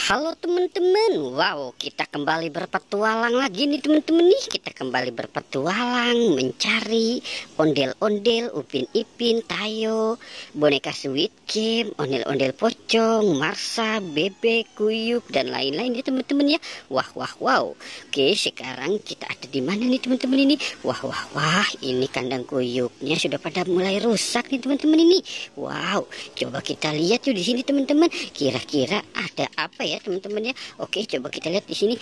Halo teman-teman, wow, kita kembali berpetualang lagi nih teman-teman nih. Kita kembali berpetualang mencari ondel-ondel, Upin Ipin, Tayo, boneka Sweet Game, ondel-ondel pocong, Marsa, bebek, kuyuk dan lain-lain ya teman-teman ya. Wah, wah, wow. Oke, sekarang kita ada di mana nih teman-teman ini? Wah, wah, wah, ini kandang kuyuknya sudah pada mulai rusak nih teman-teman ini. Wow, coba kita lihat yuk di sini teman-teman. Kira-kira ada apa ya teman-teman ya? Oke, coba kita lihat di sini.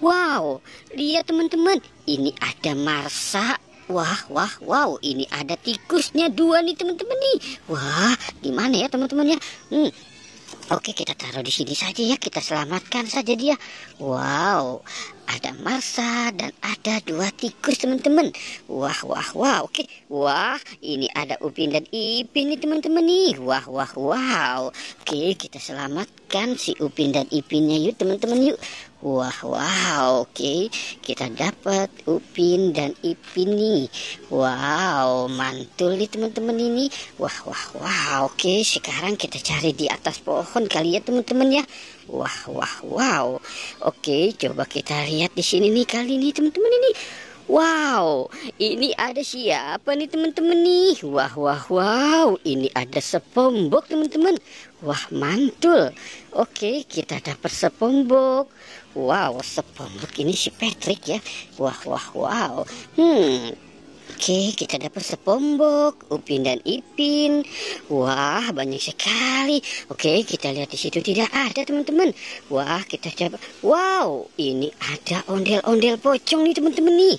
Wow, lihat teman-teman, ini ada Marsa. Wah, wah, wow, ini ada tikusnya dua nih teman-teman nih. Wah, di mana ya teman-teman ya? Oke, kita taruh di sini saja ya, kita selamatkan saja dia. Wow, ada Marsa dan ada dua tikus teman-teman. Wah, wah, wah, oke. Wah, ini ada Upin dan Ipin nih teman-teman nih. Wah, wah, wow. Oke, kita selamatkan si Upin dan Ipinnya yuk teman-teman yuk. Wah, wow, oke. Kita dapat Upin dan Ipin nih. Wow, mantul nih teman-teman ini. Wah, wah, wah, oke. Sekarang kita cari di atas pohon kali ya teman-teman ya. Wah, wah, wow. Oke, coba kita lihat di sini nih kali ini teman-teman ini. Wow, ini ada siapa nih teman-teman nih? Wah, wah, wow, ini ada SpongeBob teman-teman. Wah, mantul. Oke, kita dapat SpongeBob. Wow, SpongeBob ini si Patrick ya. Wah, wah, wow. Oke, kita dapat SpongeBob, Upin dan Ipin. Wah, banyak sekali. Oke, kita lihat di situ tidak ada teman-teman. Wah, kita coba. Wow, ini ada ondel-ondel pocong nih teman-teman nih.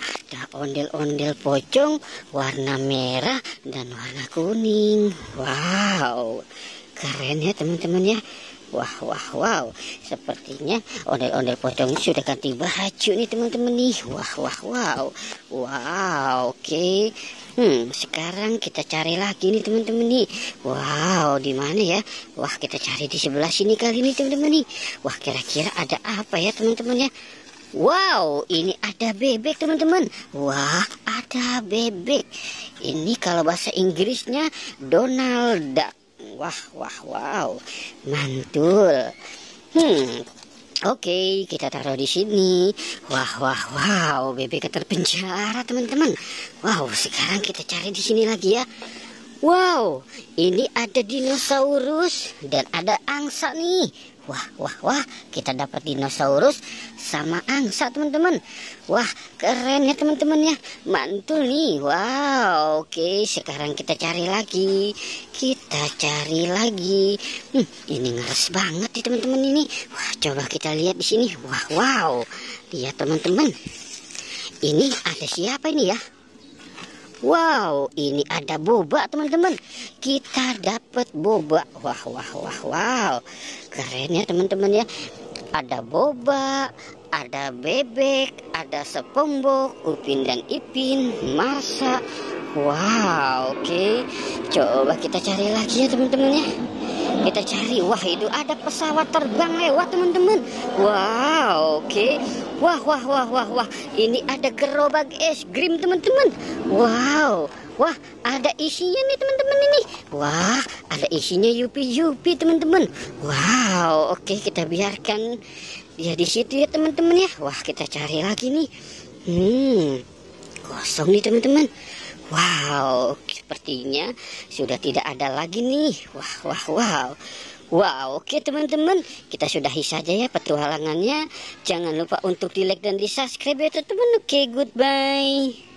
Ada ondel-ondel pocong warna merah dan warna kuning. Wow, keren ya teman-teman ya. Wah, wah, wow. Sepertinya ondel-ondel pocong sudah ganti baju nih teman-teman nih. Wah, wah, wow. Wow, oke. Sekarang kita cari lagi nih teman-teman nih. Wow, di mana ya? Wah, kita cari di sebelah sini kali ini teman-teman nih. Wah, kira-kira ada apa ya teman-teman ya? Wow, ini ada bebek teman-teman. Wah, ada bebek. Ini kalau bahasa Inggrisnya Donald Duck. Wah, wah, wow, mantul. Oke, kita taruh di sini. Wah, wah, wow, bebek terpenjara teman-teman. Wow, sekarang kita cari di sini lagi ya. Wow, ini ada dinosaurus dan ada angsa nih. Wah, wah, wah, kita dapat dinosaurus sama angsa teman-teman. Wah, keren ya teman-teman ya. Mantul nih. Wow, oke, sekarang kita cari lagi. Kita cari lagi. Ini ngeres banget nih teman-teman ini. Wah, coba kita lihat di sini. Wah, wow. Lihat teman-teman. Ini ada siapa ini ya? Wow, ini ada boba teman-teman. Kita dapat boba. Wah, wah, wah, wow. Keren ya teman-teman ya. Ada boba, ada bebek, ada SpongeBob, Upin dan Ipin, Marsa. Wow, oke. Coba kita cari lagi ya teman-teman ya. Kita cari. Wah, itu ada pesawat terbang lewat teman-teman. Wow, oke. Wah, wah, wah, wah, wah. Ini ada gerobak es krim teman-teman. Wow. Wah, ada isinya nih teman-teman ini. Wah, ada isinya Yupi-Yupi teman-teman. Wow, oke, kita biarkan dia di situ ya teman-teman ya. Wah, kita cari lagi nih. Kosong nih teman-teman. Wow, sepertinya sudah tidak ada lagi nih. Wah, wah, wow. Wow, oke teman-teman, kita sudahi saja ya petualangannya. Jangan lupa untuk di like dan di subscribe ya teman-teman. Oke, goodbye.